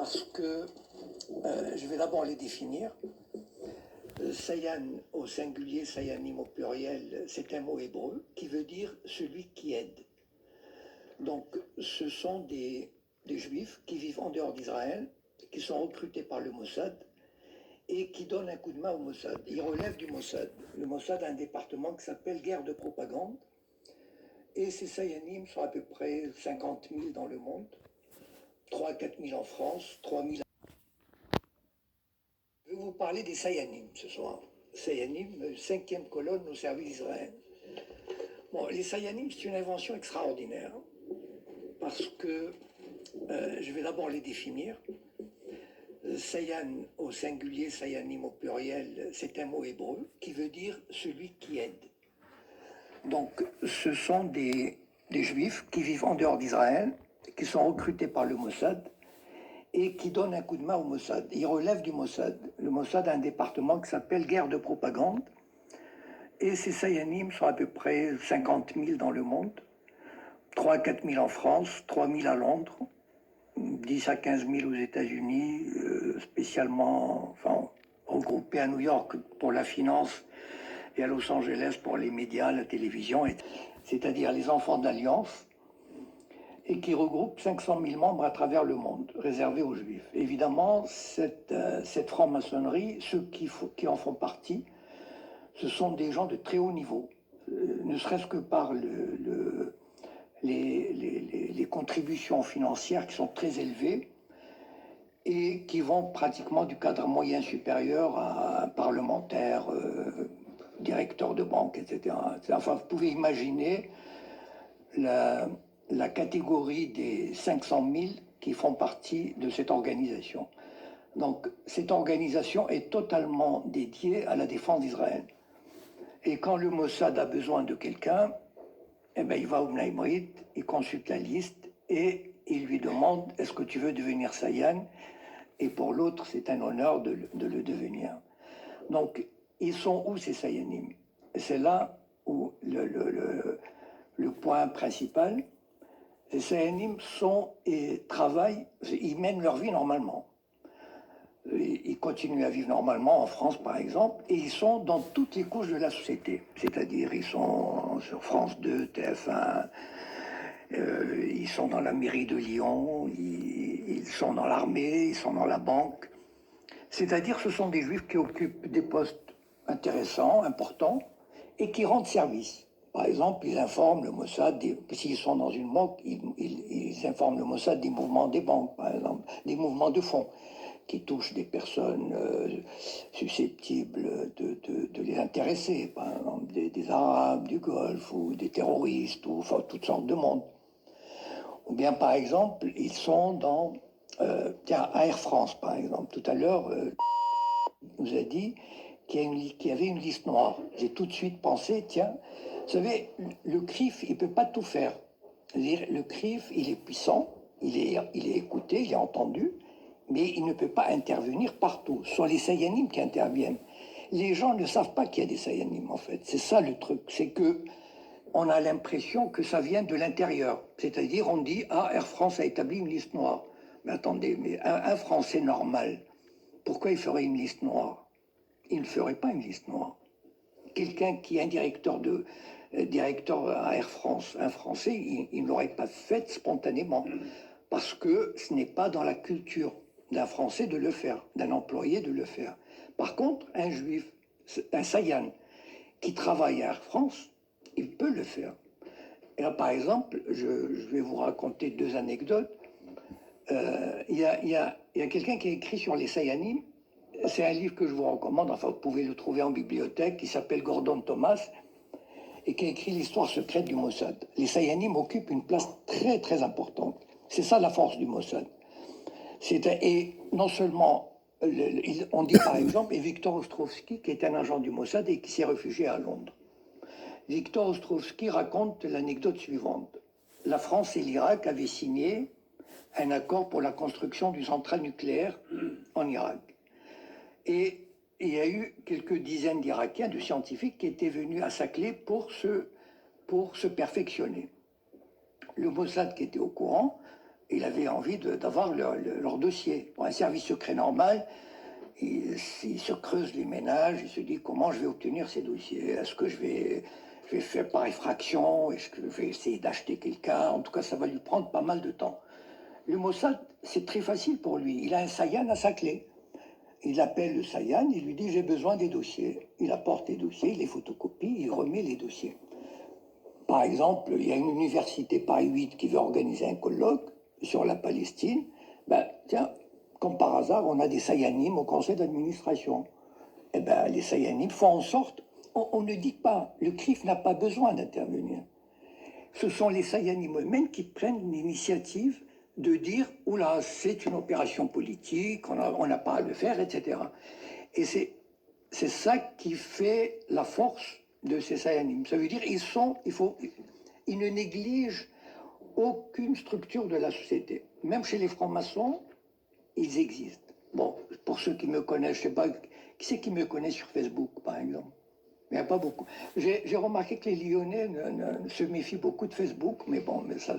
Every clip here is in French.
parce que je vais d'abord les définir. Sayan au singulier, Sayanim au pluriel, c'est un mot hébreu qui veut dire celui qui aide. Donc ce sont des juifs qui vivent en dehors d'Israël, qui sont recrutés par le Mossad et qui donnent un coup de main au Mossad. Ils relèvent du Mossad. Le Mossad a un département qui s'appelle guerre de propagande. Et ces Sayanim sont à peu près 50 000 dans le monde, 3 à 4 000 en France, 3 000. Je vais vous parler des Sayanim ce soir. Sayanim, 5e colonne au service d'Israël. Bon, les Sayanim, c'est une invention extraordinaire, parce que je vais d'abord les définir. Sayan au singulier, Sayanim au pluriel, c'est un mot hébreu qui veut dire celui qui aide. Donc ce sont des juifs qui vivent en dehors d'Israël, qui sont recrutés par le Mossad et qui donnent un coup de main au Mossad. Ils relèvent du Mossad. Le Mossad a un département qui s'appelle guerre de propagande. Et ces Sayanim sont à peu près 50 000 dans le monde, 3 à 4 000 en France, 3 000 à Londres, 10 à 15 000 aux États-Unis, spécialement regroupés à New York pour la finance et à Los Angeles pour les médias, la télévision, c'est-à-dire les enfants d'Alliance, et qui regroupe 500 000 membres à travers le monde, réservés aux Juifs. Évidemment, cette franc-maçonnerie, ceux qui en font partie, ce sont des gens de très haut niveau, ne serait-ce que par les contributions financières qui sont très élevées et qui vont pratiquement du cadre moyen supérieur à un parlementaire, directeur de banque, etc. Enfin, vous pouvez imaginer la catégorie des 500 000 qui font partie de cette organisation. Donc, cette organisation est totalement dédiée à la défense d'Israël. Et quand le Mossad a besoin de quelqu'un, eh ben, il va au Bnei Brit, il consulte la liste et il lui demande « Est-ce que tu veux devenir Sayan ?» Et pour l'autre, c'est un honneur de le devenir. Donc, ils sont où ces Sayanim? C'est là où le point principal. Les Sayanim sont et travaillent, ils mènent leur vie normalement. Ils continuent à vivre normalement en France, par exemple, et ils sont dans toutes les couches de la société. C'est-à-dire, ils sont sur France 2, TF1, ils sont dans la mairie de Lyon, ils sont dans l'armée, ils sont dans la banque. C'est-à-dire, ce sont des Juifs qui occupent des postes intéressants, importants, et qui rendent service. Par exemple, ils informent le Mossad, s'ils sont dans une banque, ils informent le Mossad des mouvements des banques, par exemple, des mouvements de fonds qui touchent des personnes susceptibles de les intéresser, par exemple des Arabes, du Golfe, ou des terroristes, ou enfin, toutes sortes de monde. Ou bien, par exemple, ils sont dans... à Air France, par exemple. Tout à l'heure, nous a dit qu'il y avait une liste noire. J'ai tout de suite pensé, tiens, vous savez, le CRIF, il ne peut pas tout faire. Le CRIF, il est puissant, il est écouté, il est entendu, mais il ne peut pas intervenir partout. Ce sont les Sayanim qui interviennent. Les gens ne savent pas qu'il y a des Sayanim, en fait. C'est ça le truc, c'est que on a l'impression que ça vient de l'intérieur. C'est-à-dire, on dit, ah, Air France a établi une liste noire. Mais attendez, mais un Français normal, pourquoi il ferait une liste noire? Il ne ferait pas une liste noire. Quelqu'un qui est un directeur à Air France, un Français, il ne l'aurait pas fait spontanément. Parce que ce n'est pas dans la culture d'un Français de le faire, d'un employé de le faire. Par contre, un Juif, un Sayan, qui travaille à Air France, il peut le faire. Et là, par exemple, je vais vous raconter 2 anecdotes. Il y a quelqu'un qui a écrit sur les Sayanim. C'est un livre que je vous recommande, enfin vous pouvez le trouver en bibliothèque, qui s'appelle Gordon Thomas, et qui a écrit l'histoire secrète du Mossad. Les Sayanim occupent une place très très importante. C'est ça la force du Mossad. Et non seulement, on dit par exemple, et Victor Ostrovsky, qui est un agent du Mossad et qui s'est réfugié à Londres. Victor Ostrovsky raconte l'anecdote suivante. La France et l'Irak avaient signé un accord pour la construction d'une centrale nucléaire en Irak. Et il y a eu quelques dizaines d'Irakiens, de scientifiques, qui étaient venus à Saclay pour se perfectionner. Le Mossad, qui était au courant, il avait envie d'avoir leur dossier. Pour un service secret normal, il se creuse les ménages, il se dit comment je vais obtenir ces dossiers. Est-ce que je vais faire par effraction? Est-ce que je vais essayer d'acheter quelqu'un? En tout cas, ça va lui prendre pas mal de temps. Le Mossad, c'est très facile pour lui. Il a un Sayan à sa clé. Il appelle le Sayan, il lui dit j'ai besoin des dossiers. Il apporte les dossiers, il les photocopie, il remet les dossiers. Par exemple, il y a une université Paris 8 qui veut organiser un colloque sur la Palestine. Ben, tiens, comme par hasard, on a des Sayanim au conseil d'administration. Eh ben, les Sayanim font en sorte, on ne dit pas, le CRIF n'a pas besoin d'intervenir. Ce sont les Sayanim eux-mêmes qui prennent l'initiative de dire « Oula, c'est une opération politique, on n'a pas à le faire, etc. » Et c'est ça qui fait la force de ces Sayanim. Ça veut dire qu'ils ne négligent aucune structure de la société. Même chez les francs-maçons, ils existent. Bon, pour ceux qui me connaissent, je ne sais pas, qui c'est qui me connaît sur Facebook, par exemple? Il n'y a pas beaucoup. J'ai remarqué que les Lyonnais se méfient beaucoup de Facebook, mais bon, mais ça,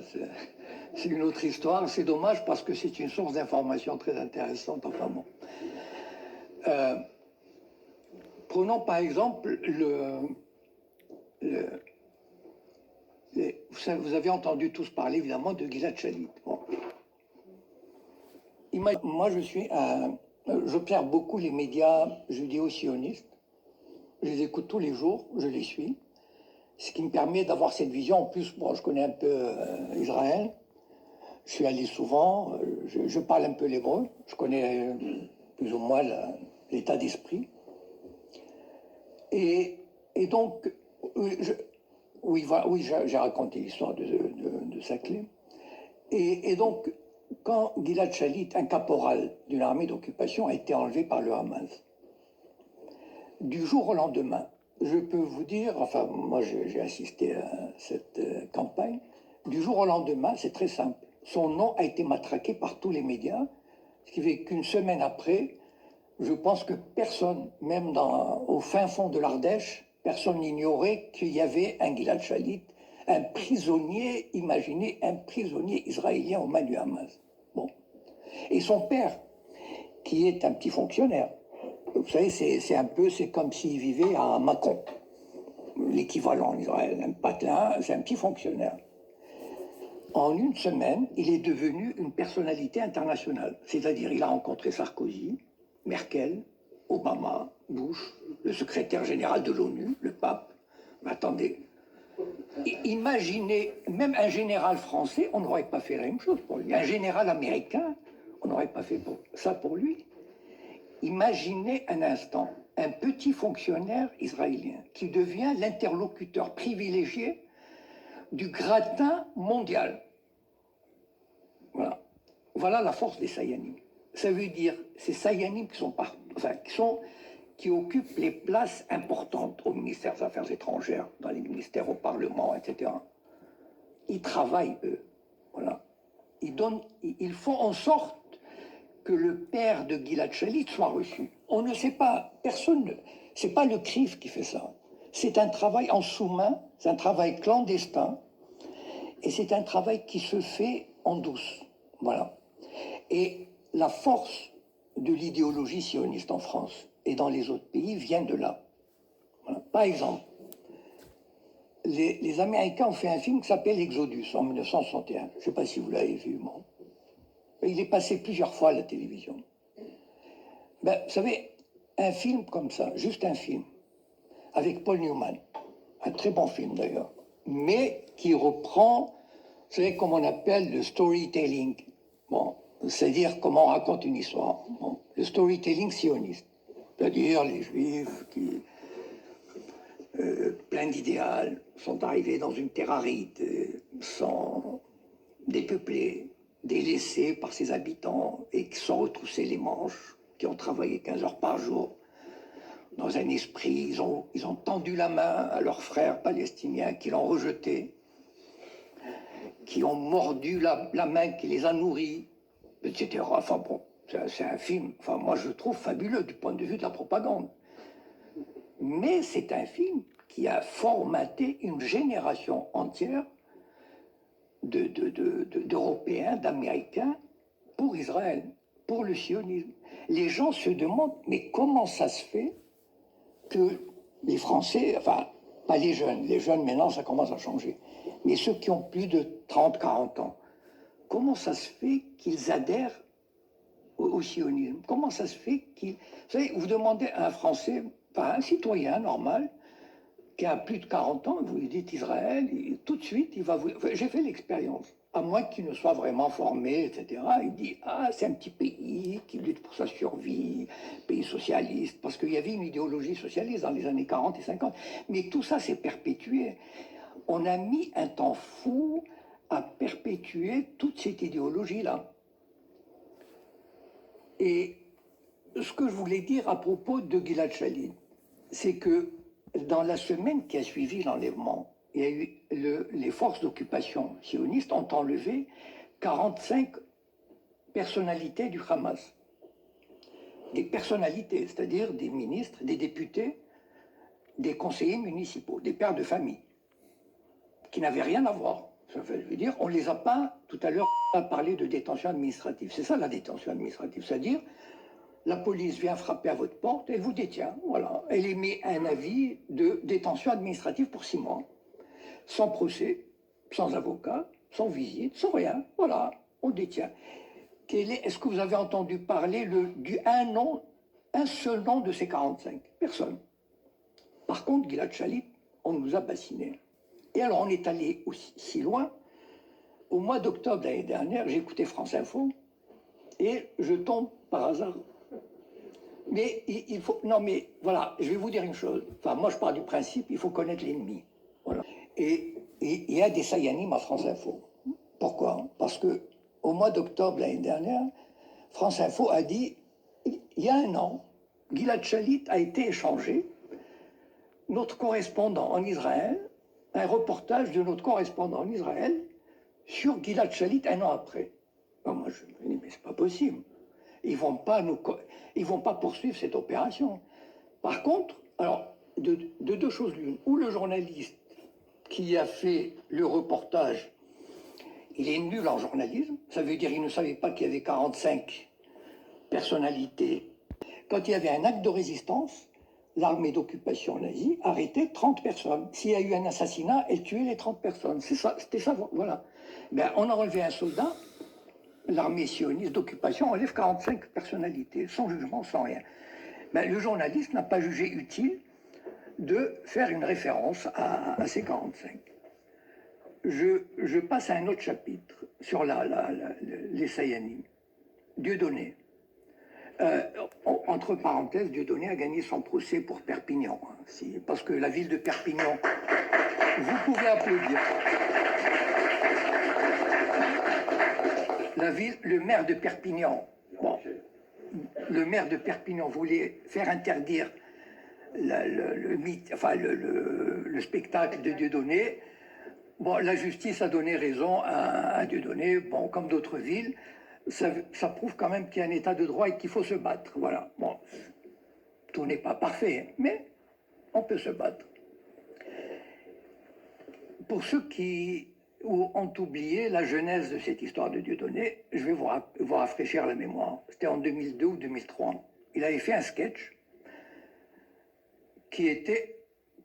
c'est une autre histoire. C'est dommage parce que c'est une source d'information très intéressante. Enfin bon. Prenons par exemple vous avez entendu tous parler évidemment de Gilad Shalit. Bon. Moi, j'observe beaucoup les médias judéo-sionistes. Je les écoute tous les jours, je les suis. Ce qui me permet d'avoir cette vision. En plus, bon, je connais un peu Israël. Je suis allé souvent. Je parle un peu l'hébreu. Je connais plus ou moins l'état d'esprit. Et donc, oui, j'ai raconté l'histoire de Saclay. Et donc, quand Gilad Shalit, un caporal d'une armée d'occupation, a été enlevé par le Hamas, du jour au lendemain, je peux vous dire, enfin, moi j'ai assisté à cette campagne, du jour au lendemain, c'est très simple. Son nom a été matraqué par tous les médias, ce qui fait qu'une semaine après, je pense que personne, même au fin fond de l'Ardèche, personne n'ignorait qu'il y avait un Gilad Shalit, un prisonnier, imaginez, un prisonnier israélien aux mains du Hamas. Bon. Et son père, qui est un petit fonctionnaire, vous savez, c'est comme s'il vivait à Mâcon, l'équivalent en Israël, un patelin, c'est un petit fonctionnaire. En une semaine, il est devenu une personnalité internationale. C'est-à-dire, il a rencontré Sarkozy, Merkel, Obama, Bush, le secrétaire général de l'ONU, le pape. Mais attendez, imaginez, même un général français, on n'aurait pas fait la même chose pour lui. Un général américain, on n'aurait pas fait ça pour lui. Imaginez un instant un petit fonctionnaire israélien qui devient l'interlocuteur privilégié du gratin mondial. Voilà. Voilà la force des Sayanim. Ça veut dire ces Sayanim qui occupent les places importantes au ministère des Affaires étrangères, dans les ministères, au Parlement, etc. Ils travaillent, eux. Voilà. Ils font en sorte que le père de Gilad Shalit soit reçu. On ne sait pas, c'est pas le CRIF qui fait ça. C'est un travail en sous-main, c'est un travail clandestin, et c'est un travail qui se fait en douce. Voilà. Et la force de l'idéologie sioniste en France et dans les autres pays vient de là. Voilà. Par exemple, les Américains ont fait un film qui s'appelle Exodus en 1961. Je ne sais pas si vous l'avez vu, bon. Il est passé plusieurs fois à la télévision. Ben, vous savez, un film comme ça, juste un film, avec Paul Newman, un très bon film d'ailleurs, mais qui reprend, vous savez, comme on appelle le storytelling. Bon, c'est-à-dire comment on raconte une histoire. Bon, le storytelling sioniste, c'est-à-dire les Juifs qui, plein d'idéal, sont arrivés dans une terre aride, sont dépeuplés, délaissés par ses habitants et qui sont retroussés les manches, qui ont travaillé 15 heures par jour. Dans un esprit, ils ont tendu la main à leurs frères palestiniens qui l'ont rejeté, qui ont mordu la main qui les a nourris, etc. Enfin bon, c'est un film, enfin moi je trouve fabuleux du point de vue de la propagande. Mais c'est un film qui a formaté une génération entière d'Européens, d'Américains pour Israël, pour le sionisme. Les gens se demandent, mais comment ça se fait que les Français, enfin, pas les jeunes maintenant ça commence à changer, mais ceux qui ont plus de 30, 40 ans, comment ça se fait qu'ils adhèrent au sionisme? Comment ça se fait qu'ils... Vous savez, vous demandez à un Français, enfin un citoyen normal, qui a plus de 40 ans, vous lui dites Israël, tout de suite, il va vous... Enfin, j'ai fait l'expérience, à moins qu'il ne soit vraiment formé, etc. Il dit, ah, c'est un petit pays qui lutte pour sa survie, pays socialiste, parce qu'il y avait une idéologie socialiste dans les années 40 et 50. Mais tout ça s'est perpétué. On a mis un temps fou à perpétuer toute cette idéologie-là. Et ce que je voulais dire à propos de Gilad Shalit, c'est que dans la semaine qui a suivi l'enlèvement, il y a eu les forces d'occupation sionistes ont enlevé 45 personnalités du Hamas. Des personnalités, c'est-à-dire des ministres, des députés, des conseillers municipaux, des pères de famille, qui n'avaient rien à voir. Ça veut dire, on ne les a pas, tout à l'heure, on a parlé de détention administrative. C'est ça la détention administrative, c'est-à-dire la police vient frapper à votre porte, elle vous détient, voilà. Elle émet un avis de détention administrative pour 6 mois, sans procès, sans avocat, sans visite, sans rien, voilà, on détient. Est-ce que vous avez entendu parler un seul nom de ces 45? Personne. Par contre, Gilad Shalit, on nous a bassinés. Et alors, on est allé aussi si loin. Au mois d'octobre l'année dernière, j'ai écouté France Info et je tombe par hasard. Mais il faut... Non, mais voilà, je vais vous dire une chose. Enfin, moi, je pars du principe, il faut connaître l'ennemi. Voilà. Et il y a des Sayanim à France Info. Pourquoi? Parce que au mois d'octobre l'année dernière, France Info a dit, il y a un an, Gilad Shalit a été échangé. Notre correspondant en Israël, un reportage de notre correspondant en Israël sur Gilad Shalit un an après. Alors moi, je me dis, mais c'est pas possible. Ils vont pas poursuivre cette opération. Par contre, alors, de deux choses l'une, ou le journaliste qui a fait le reportage, il est nul en journalisme, ça veut dire qu'il ne savait pas qu'il y avait 45 personnalités. Quand il y avait un acte de résistance, l'armée d'occupation nazie arrêtait 30 personnes. S'il y a eu un assassinat, elle tuait les 30 personnes. C'était ça, voilà. Ben, on a relevé un soldat, l'armée sioniste d'occupation enlève 45 personnalités, sans jugement, sans rien. Ben, le journaliste n'a pas jugé utile de faire une référence à ces 45. Je passe à un autre chapitre sur les Sayanim. Dieudonné. Entre parenthèses, Dieudonné a gagné son procès pour Perpignan. Parce que la ville de Perpignan, vous pouvez applaudir. Le maire de Perpignan, bon, le maire de Perpignan voulait faire interdire le spectacle de Dieudonné. Bon, la justice a donné raison à Dieudonné, bon, comme d'autres villes. Ça prouve quand même qu'il y a un état de droit et qu'il faut se battre. Voilà. Bon, tout n'est pas parfait, mais on peut se battre. Pour ceux qui ont oublié la genèse de cette histoire de Dieudonné, je vais vous rafraîchir la mémoire. C'était en 2002 ou 2003. Il avait fait un sketch qui était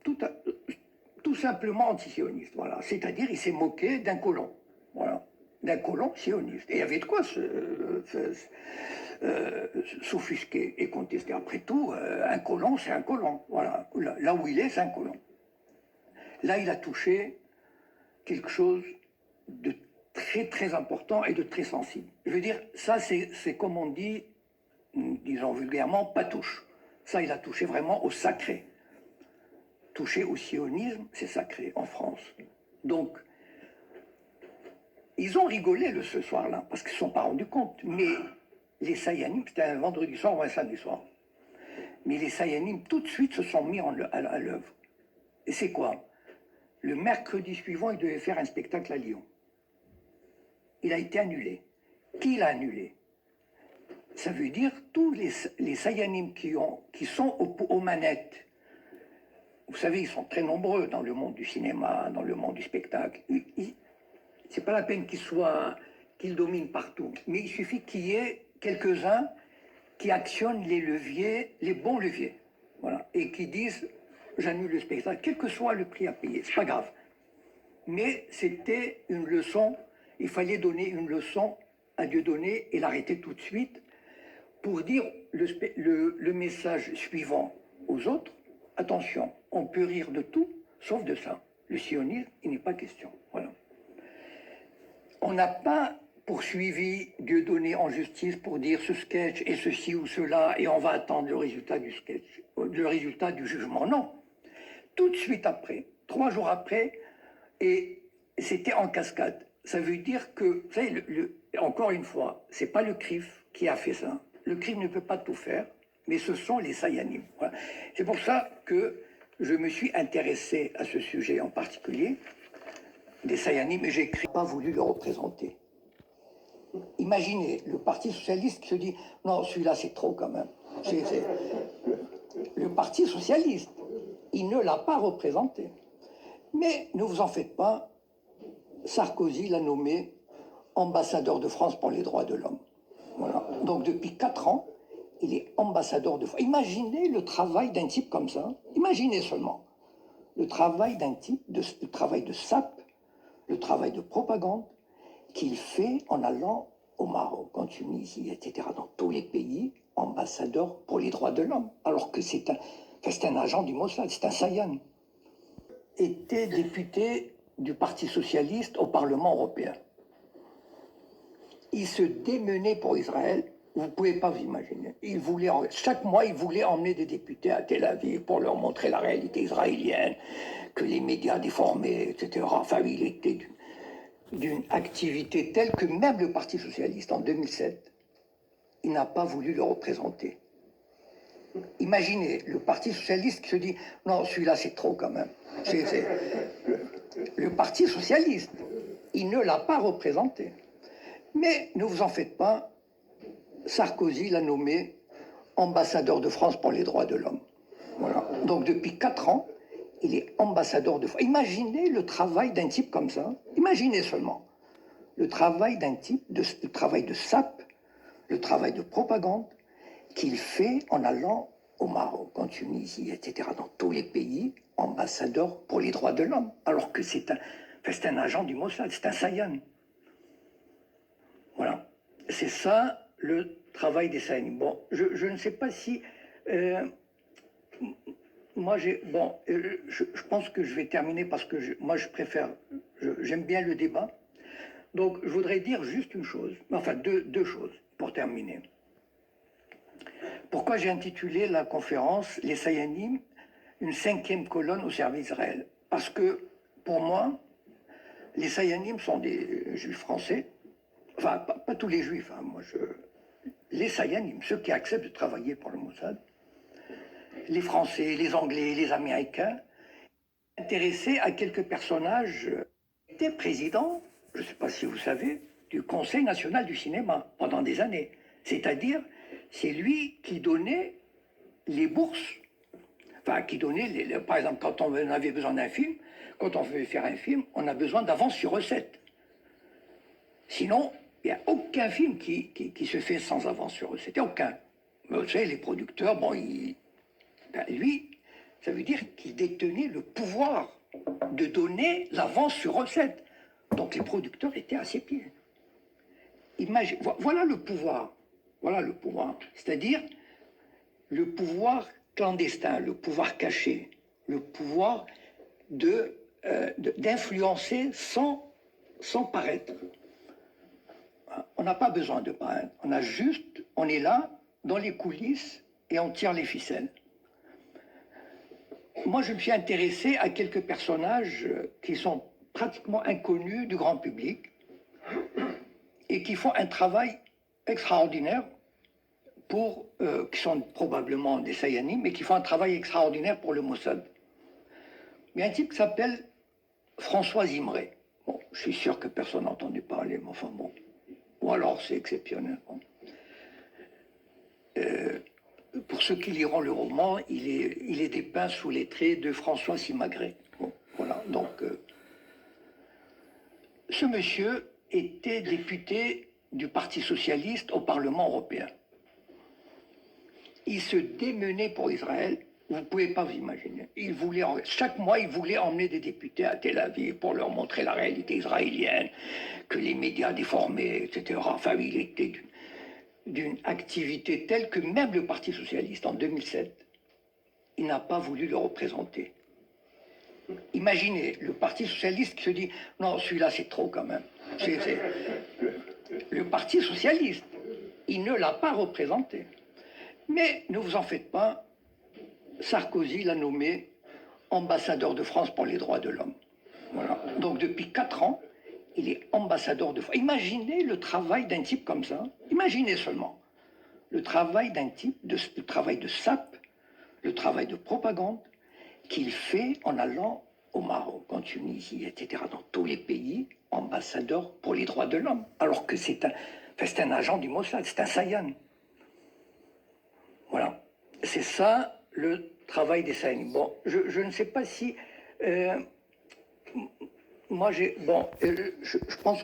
tout simplement antisioniste. Voilà. C'est-à-dire, il s'est moqué d'un colon. Voilà. D'un colon sioniste. Et il y avait de quoi s'offusquer et contester. Après tout, un colon, c'est un colon. Voilà. Là où il est, c'est un colon. Là, il a touché quelque chose de très, très important et de très sensible. Je veux dire, ça, c'est comme on dit, disons vulgairement, patouche. Ça, il a touché vraiment au sacré. Toucher au sionisme, c'est sacré en France. Donc, ils ont rigolé ce soir-là, parce qu'ils ne se sont pas rendus compte. Mais les Sayanim, c'était un vendredi soir ou un samedi soir. Mais les Sayanim, tout de suite, se sont mis à l'œuvre. Et c'est quoi? Le mercredi suivant, il devait faire un spectacle à Lyon. Il a été annulé. Qui l'a annulé? Ça veut dire tous les Sayanim qui sont aux manettes. Vous savez, ils sont très nombreux dans le monde du cinéma, dans le monde du spectacle. c'est pas la peine qu'il domine partout, mais il suffit qu'il y ait quelques-uns qui actionnent les leviers, les bons leviers, voilà, et qui disent j'annule le spectacle, quel que soit le prix à payer, c'est pas grave. Mais c'était une leçon, il fallait donner une leçon à Dieudonné et l'arrêter tout de suite pour dire le message suivant aux autres, attention, on peut rire de tout, sauf de ça. Le sionisme, il n'est pas question. Voilà. On n'a pas poursuivi Dieudonné en justice pour dire ce sketch est ceci ou cela et on va attendre le résultat du sketch, le résultat du jugement. Non. Tout de suite après, 3 jours après, et c'était en cascade. Ça veut dire que, vous savez, encore une fois, c'est pas le CRIF qui a fait ça. Le CRIF ne peut pas tout faire, mais ce sont les Sayanim. Voilà. C'est pour ça que je me suis intéressé à ce sujet en particulier, des Sayanim, et j'ai pas voulu le représenter. Imaginez le Parti socialiste qui se dit non, celui-là c'est trop quand même. Le Parti socialiste, il ne l'a pas représenté. Mais ne vous en faites pas, Sarkozy l'a nommé ambassadeur de France pour les droits de l'homme. Voilà. Donc depuis 4 ans, il est ambassadeur de France. Imaginez le travail d'un type comme ça. Imaginez seulement le travail d'un type, le travail de sape, le travail de propagande qu'il fait en allant au Maroc, en Tunisie, etc., dans tous les pays, ambassadeur pour les droits de l'homme. Alors que c'est un agent du Mossad, c'est un Sayan. Était député du Parti socialiste au Parlement européen. Il se démenait pour Israël, vous ne pouvez pas vous imaginer. Chaque mois, il voulait emmener des députés à Tel Aviv pour leur montrer la réalité israélienne, que les médias déformaient, etc. Enfin, il était d'une activité telle que même le Parti socialiste, en 2007, il n'a pas voulu le représenter. Imaginez le Parti socialiste qui se dit non, celui-là c'est trop quand même. Le Parti socialiste, il ne l'a pas représenté. Mais ne vous en faites pas, Sarkozy l'a nommé ambassadeur de France pour les droits de l'homme. Voilà. Donc depuis 4 ans, il est ambassadeur de France. Imaginez le travail d'un type comme ça. Imaginez seulement le travail d'un type, le travail de sape, le travail de propagande qu'il fait en allant au Maroc, en Tunisie, etc., dans tous les pays, ambassadeur pour les droits de l'homme, alors que c'est un agent du Mossad, c'est un Sayan. Voilà. C'est ça le travail des Sayanim. Bon, je ne sais pas si... moi, je pense que je vais terminer parce que j'aime bien le débat. Donc, je voudrais dire juste une chose, enfin deux choses pour terminer. Pourquoi j'ai intitulé la conférence « Les Sayanim, une 5e colonne au service d'Israël » Parce que, pour moi, les Sayanim sont des juifs français, enfin, pas tous les juifs, hein, les Sayanim, ceux qui acceptent de travailler pour le Mossad, les Français, les Anglais, les Américains, intéressés à quelques personnages qui étaient présidents, je ne sais pas si vous savez, du Conseil national du cinéma pendant des années. C'est-à-dire, c'est lui qui donnait les bourses, enfin qui donnait, par exemple, quand on avait besoin d'un film, quand on veut faire un film, on a besoin d'avance sur recette. Sinon, il n'y a aucun film qui se fait sans avance sur recette, aucun. Mais vous savez, les producteurs, lui, ça veut dire qu'il détenait le pouvoir de donner l'avance sur recette. Donc les producteurs étaient à ses pieds. Voilà le pouvoir. Voilà le pouvoir. C'est-à-dire le pouvoir clandestin, le pouvoir caché, le pouvoir d'influencer sans paraître. On n'a pas besoin de paraître. On est là, dans les coulisses, et on tire les ficelles. Moi, je me suis intéressé à quelques personnages qui sont pratiquement inconnus du grand public et qui font un travail extraordinaire qui sont probablement des Sayanim, mais qui font un travail extraordinaire pour le Mossad. Il y a un type qui s'appelle François Zimré. Bon, je suis sûr que personne n'a entendu parler, mais enfin bon. Ou alors c'est exceptionnel. Bon. Pour ceux qui liront le roman, il est dépeint sous les traits de François Simagré. Bon, voilà, donc... ce monsieur était député du Parti socialiste au Parlement européen. Il se démenait pour Israël. Vous ne pouvez pas vous imaginer. Chaque mois, il voulait emmener des députés à Tel Aviv pour leur montrer la réalité israélienne, que les médias déformaient, etc. Enfin, il était d'une activité telle que même le Parti socialiste, en 2007, il n'a pas voulu le représenter. Imaginez le Parti socialiste qui se dit « Non, celui-là, c'est trop quand même. » Le Parti socialiste, il ne l'a pas représenté. Mais ne vous en faites pas, Sarkozy l'a nommé ambassadeur de France pour les droits de l'homme. Voilà. Donc depuis 4 ans, il est ambassadeur de France. Imaginez le travail d'un type comme ça. Imaginez seulement le travail d'un type, le travail de sape, le travail de propagande qu'il fait en allant au Maroc, en Tunisie, etc., dans tous les pays, ambassadeur pour les droits de l'homme, alors que c'est un agent du Mossad, c'est un Sayan. Voilà. C'est ça le travail des Saiyans. Bon, je ne sais pas si... moi, je pense